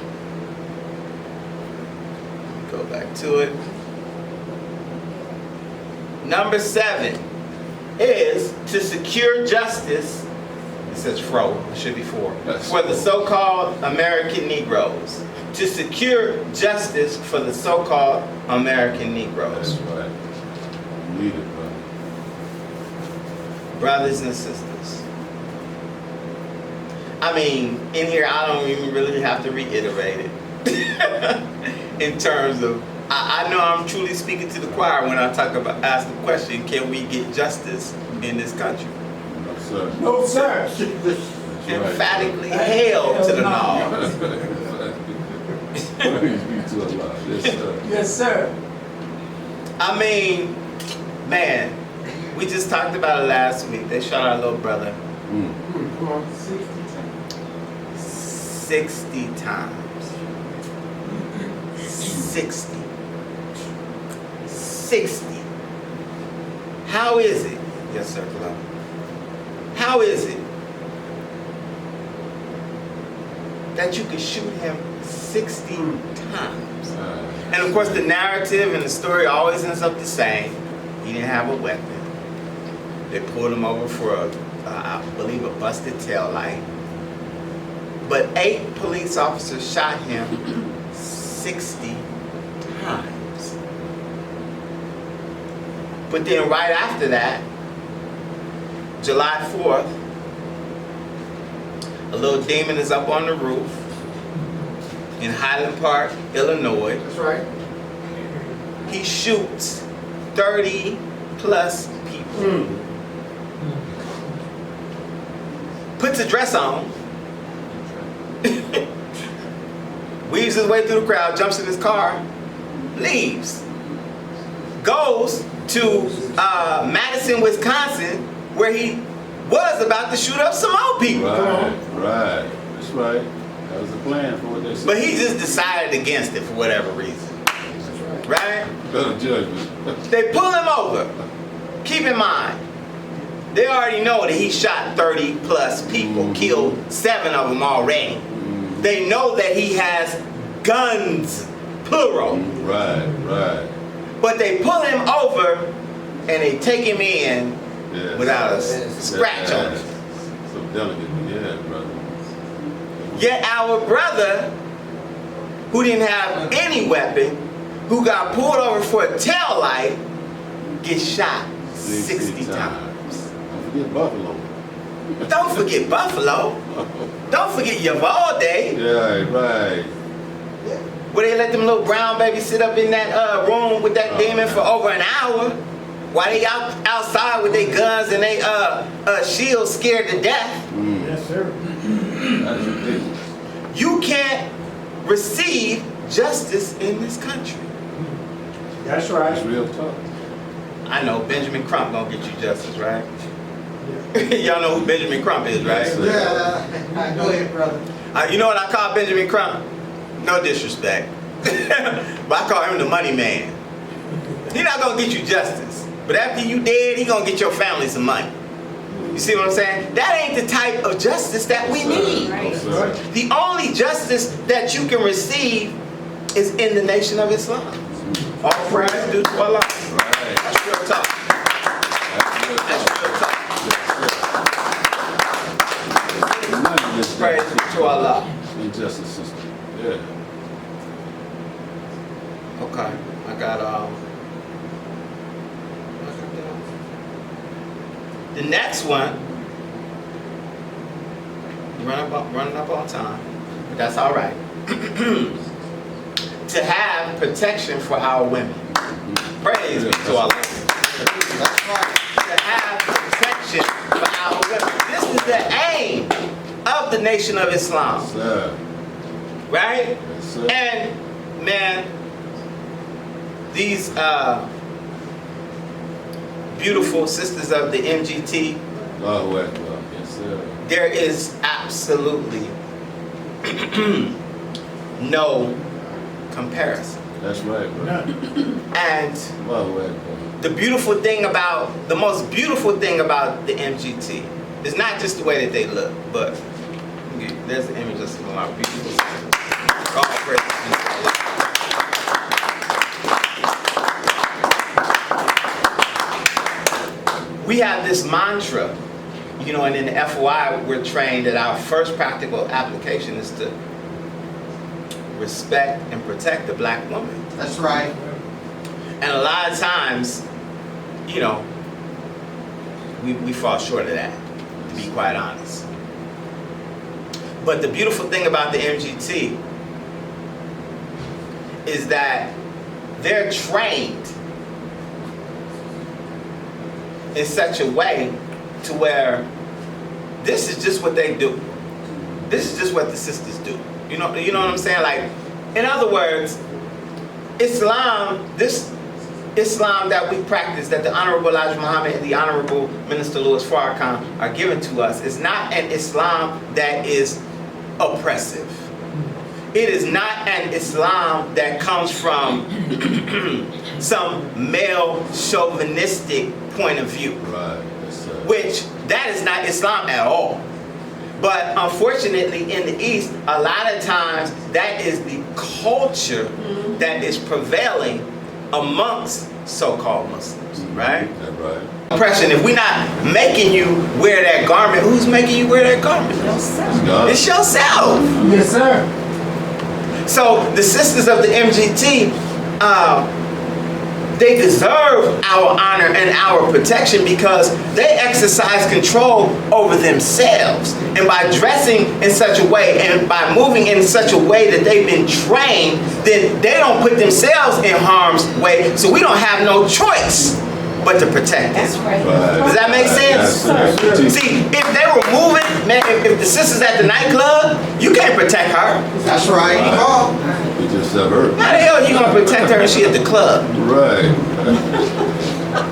Go back to it. Number 7 is to secure justice. It says fro, it should be for the so-called American Negroes. To secure justice for the so-called American Negroes. That's right. Need it, brother. Brothers and sisters. I mean, in here I don't even really have to reiterate it. In terms of, I know I'm truly speaking to the choir when I ask the question, can we get justice in this country? No, sir. No, sir. Emphatically hell to the no. Praise be to Allah. Yes, sir. Yes, sir. I mean, man, we just talked about it last week. They shot our little brother Come on. 60 times. 60. 60. How is it? Yes, sir, beloved. How is it that you could shoot him 60 times? And of course, the narrative and the story always ends up the same. He didn't have a weapon. They pulled him over for I believe, a busted tail light. But 8 police officers shot him 60 times. But then right after that, July 4th, a little demon is up on the roof in Highland Park, Illinois. That's right. He shoots 30 plus people. Puts a dress on, weaves his way through the crowd, jumps in his car, leaves. Goes to Madison, Wisconsin, where he was about to shoot up some more people. Right. That's right. That was the plan for what they said. But he just decided against it for whatever reason. Right? Better judgment. They pull him over. Keep in mind, they already know that he shot 30 plus people, killed 7 of them already. They know that he has guns, plural. Right. But they pull him over and they take him in without a scratch on him. So delicate, yeah, brother. Yet our brother, who didn't have any weapon, who got pulled over for a tail light, gets shot 60 times. Don't forget Buffalo. Don't forget Buffalo. Don't forget Uvalde, Yeah, right. where they let them little brown babies sit up in that room with that demon for over an hour, while they outside with their guns and they shields, scared to death. Yes, sir. That's ridiculous. You can't receive justice in this country. That's It's right. real tough. I know Benjamin Crump gonna get you justice, right? Y'all know who Benjamin Crump is, right? Yeah, go ahead, brother. You know what I call Benjamin Crump? No disrespect. But I call him the money man. He's not gonna get you justice. But after you dead, he gonna get your family some money. You see what I'm saying? That ain't the type of justice that we need. Right. The only justice that you can receive is in the Nation of Islam. All praise due to Allah. Right. That's real talk. That's real talk. Praise due to Allah. Injustice system. Yeah. Okay. I got the next one. Running up on time. But that's all right. To have protection for our women. Praise be to Allah. That's right. To have protection for our women. This is the aim of the Nation of Islam. Yes, sir. Right? Yes, sir. And man, these beautiful sisters of the MGT, Allahu Akbar. Yes, sir. there is absolutely no comparison. That's right, bro. And Allahu Akbar. the most beautiful thing about the MGT is not just the way that they look, but there's an image of some of our beautiful sisters. All praise to Allah. We have this mantra, you know, and in the FOI we're trained that our first practical application is to respect and protect the black woman. That's right. And a lot of times, you know, we fall short of that, to be quite honest. But the beautiful thing about the MGT is that they're trained in such a way to where this is just what they do. This is just what the sisters do. You know what I'm saying? Like, in other words, Islam, this Islam that we practice, that the Honorable Elijah Muhammad and the Honorable Minister Louis Farrakhan are giving to us, is not an Islam that is oppressive. It is not an Islam that comes from some male chauvinistic point of view. Right. Yes, sir. Which, that is not Islam at all. But unfortunately in the East, a lot of times that is the culture that is prevailing amongst so-called Muslims, right? That's right. Oppression, if we're not making you wear that garment, who's making you wear that garment? It's God. It's yourself. Yes, sir. So the sisters of the MGT, they deserve our honor and our protection because they exercise control over themselves. And by dressing in such a way and by moving in such a way that they've been trained, then they don't put themselves in harm's way, so we don't have no choice but to protect That's them. right. Right. Does that make sense? Yes, See, if they were moving, man, if the sister's at the nightclub, you can't protect her. That's right. Come on. We just have her. How the hell are you gonna protect her if she at the club? Right.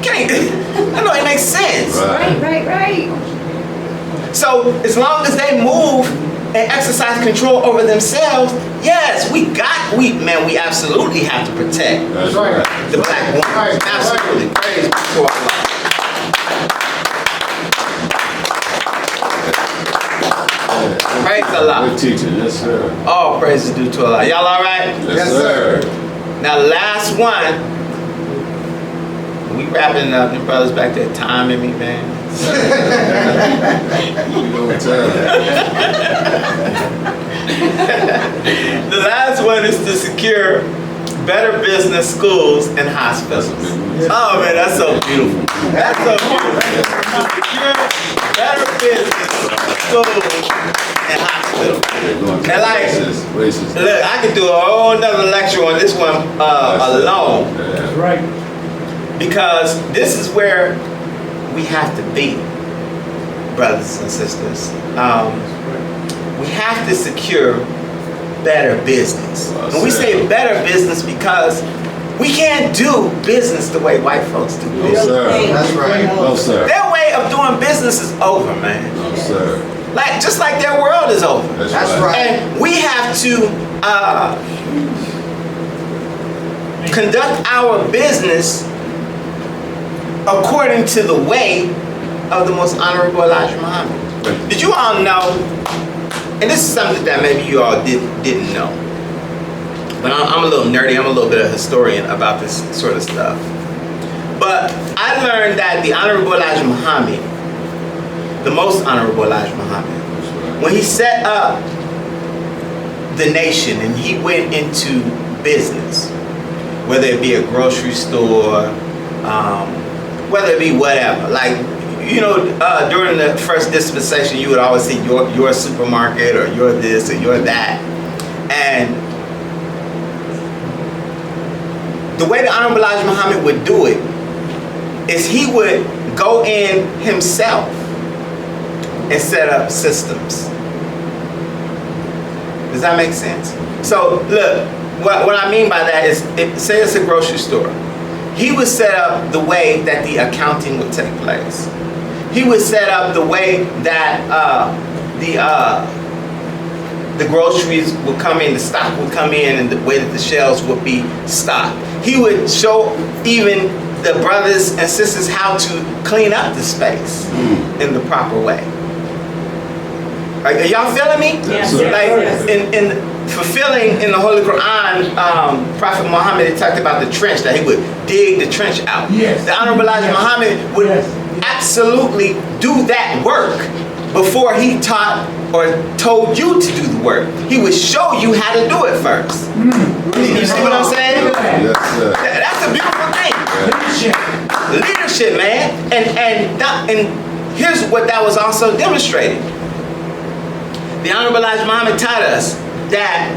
Can't. That don't even make sense. Right. So as long as they move and exercise control over themselves, yes, we absolutely have to protect That's right. the black woman. Right. Absolutely. Praise be to Allah. Praise Allah. Good teaching. Yes, sir. All praises due to Allah. Y'all all right? Yes, sir. Now, last one. We wrapping up. The brothers back there timing me, man. You know what time. The last one is to secure better business schools and hospitals. That's a big one. Oh man, that's so beautiful. That's so beautiful. To secure better business schools and hospitals. And like, Racist. look, I could do a whole nother lecture on this one alone. Yeah. Right. Because this is where we have to be, brothers and sisters. We have to secure better business. And we say better business because we can't do business the way white folks do No, business. sir. That's right. No, sir. Their way way of doing business is over, man. No, sir. Like, just like their world is over. That's right. And we have to conduct our business according to the way of the most honorable Elijah Muhammad. Did you all know, and this is something that maybe you all didn't know, but I'm a little nerdy, I'm a little bit of a historian about this sort of stuff. But I learned that the Honorable Elijah Muhammad, the most honorable Elijah Muhammad, when he set up the nation and he went into business, whether it be a grocery store, whether it be whatever, like, you know, during the first dispensation, you would always see your supermarket or your this or your that. And the way the Honorable Elijah Muhammad would do it is he would go in himself and set up systems. Does that make sense? So look, what I mean by that is, say it's a grocery store. He would set up the way that the accounting would take place. He would set up the way that the groceries would come in, the stock would come in, and the way that the shelves would be stocked. He would show even the brothers and sisters how to clean up the space in the proper way. Are y'all feeling me? Yes, sir. Like Yes. in fulfilling in the Holy Quran, Prophet Muhammad had talked about the trench, that he would dig the trench out. Yes. The Honorable Elijah Muhammad would absolutely do that work before he taught or told you to do the work. He would show you how to do it first. You see what I'm saying? Yes, sir. That's a beautiful thing. Leadership, man. And here's what that was also demonstrated. The Honorable Elijah Muhammad taught us that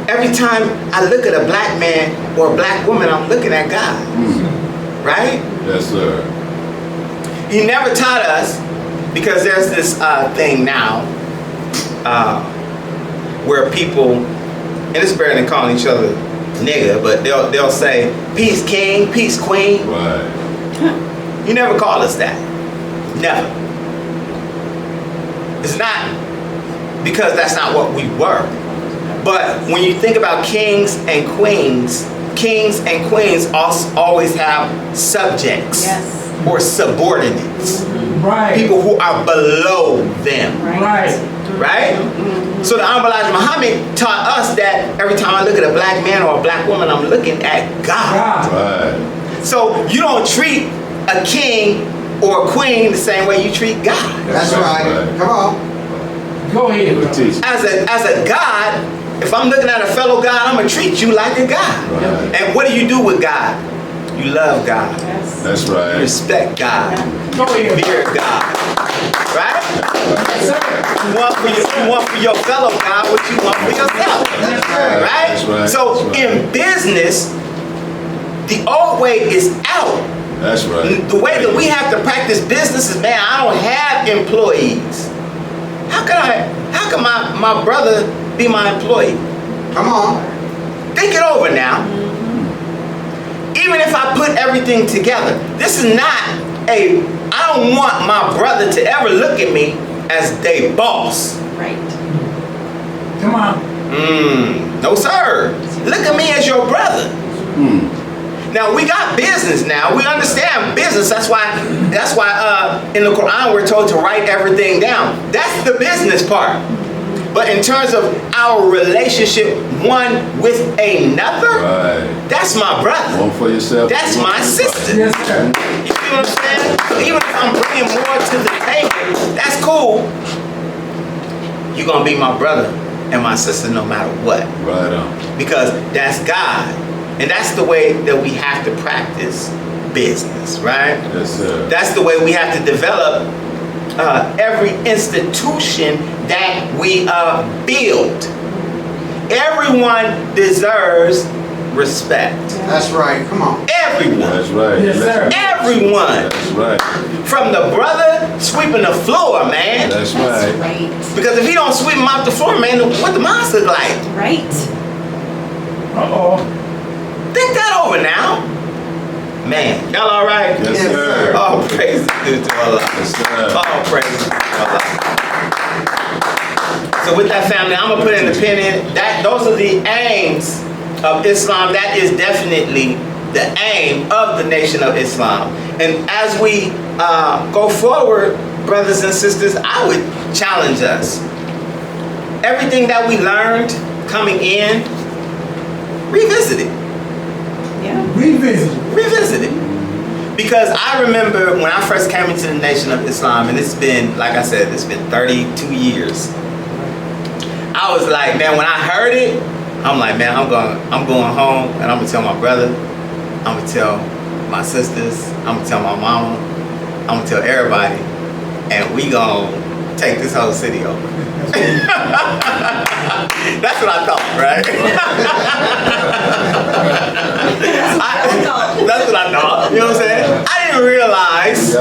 every time I look at a black man or a black woman, I'm looking at God. Right? Yes, sir. He never taught us, because there's this thing now where people, and it's better than calling each other nigga, but they'll say, peace king, peace queen. Right. You never call us that. Never. It's not because that's not what we were. But when you think about kings and queens also always have subjects. Yes. Or subordinates. Right. People who are below them. Right. Right? So the Honorable Elijah Muhammad taught us that every time I look at a black man or a black woman, I'm looking at God. Right. So you don't treat a king or a queen the same way you treat God. That's right. Come on. Go ahead. Good teaching. As a God, if I'm looking at a fellow God, I'm going to treat you like a God. Right. And what do you do with God? You love God. Yes. That's You right. respect God. Go You ahead. fear God. Right? Yes, sir. You want for your fellow God what you want for yourself. That's right. Right? That's right. So That's right. in business, the old way is out. That's right. The way that we have to practice business is, man, I don't have employees. How can my brother be my employee? Come on. Think it over now. Even if I put everything together, this is not I don't want my brother to ever look at me as their boss. Right. Come on. No sir. Look at me as your brother. Now we got business now. We understand business. That's why in the Quran we're told to write everything down. That's the business part. But in terms of our relationship one with another, Right. that's my brother. One for yourself. That's one my for sister. Yes, sir. You see what I'm saying? So even if I'm bringing more to the table, that's cool. You're gonna be my brother and my sister no matter what. Right on. Because that's God. And that's the way that we have to practice business, right? Yes, sir. That's the way we have to develop every institution that we build. Everyone deserves respect. That's right. Come on. Everyone. That's right. Yes, sir. Everyone. That's right. From the brother sweeping the floor, man. That's That's right. right. Because if he don't sweep him off the floor, man, what the moms look like? Right. Uh-oh. Think that over now. Man, y'all all right? Yes, Yes, sir. All praise is due to Allah. Yes, sir. All praise is due to Allah. So with that, family, I'm gonna put in the pin in. Those are the aims of Islam. That is definitely the aim of the Nation of Islam. And as we go forward, brothers and sisters, I would challenge us. Everything that we learned coming in, revisit it. Yeah. Revisit it. Because I remember when I first came into the Nation of Islam, and it's been, like I said, it's been 32 years. I was like, man, when I heard it, I'm like, man, I'm going home, and I'm gonna tell my brother, I'm gonna tell my sisters, I'm gonna tell my mama, I'm gonna tell everybody, and we gonna take this whole city over. That's what I thought, right? That's what I thought. You know what I'm saying? I didn't realize. I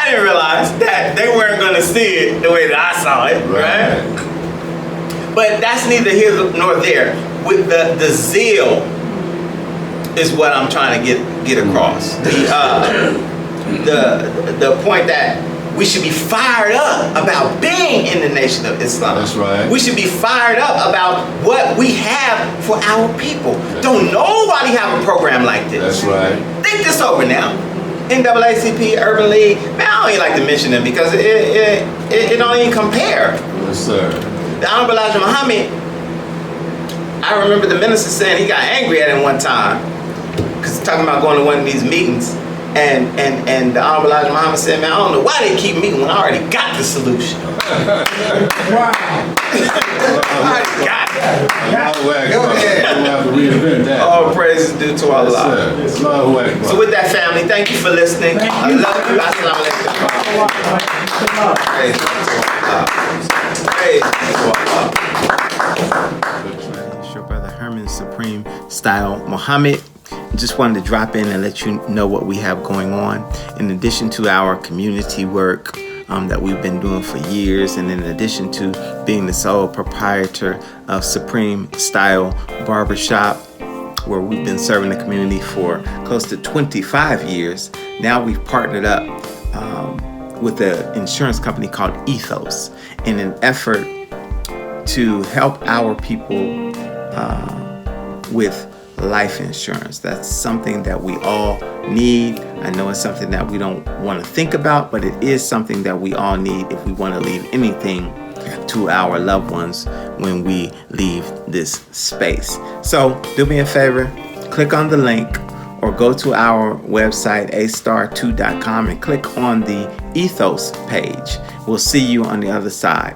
didn't realize that they weren't gonna see it the way that I saw it, right? But that's neither here nor there. With the zeal is what I'm trying to get across. The point that we should be fired up about being in the Nation of Islam. That's right. We should be fired up about what we have for our people. Don't nobody have a program like this. That's right. Think this over now. NAACP, Urban League. Man, I don't even like to mention them because it don't even compare. Yes, sir. The Honorable Elijah Muhammad, I remember the minister saying he got angry at him one time because talking about going to one of these meetings, and the Honorable Elijah Muhammad said, man, I don't know why they keep meeting when I already got the solution. Wow. I already got it. Allahu Akbar. Go ahead. We'll have to reinvent that. All praises due to Allah. Yes, sir. Allahu Akbar. So with that, family, thank you for listening. Thank I you. love you. Assalamu alaikum. Praise to Allah. Praise to Allah. It's your brother Herman, Supreme Style Muhammad. Just wanted to drop in and let you know what we have going on. In addition to our community work that we've been doing for years, and in addition to being the sole proprietor of Supreme Style Barbershop, where we've been serving the community for close to 25 years, now we've partnered up with an insurance company called Ethos in an effort to help our people with life insurance. That's something that we all need. I know it's something that we don't want to think about, but it is something that we all need if we want to leave anything to our loved ones when we leave this space. So do me a favor, click on the link or go to our website astar2.com and click on the Ethos page. We'll see you on the other side.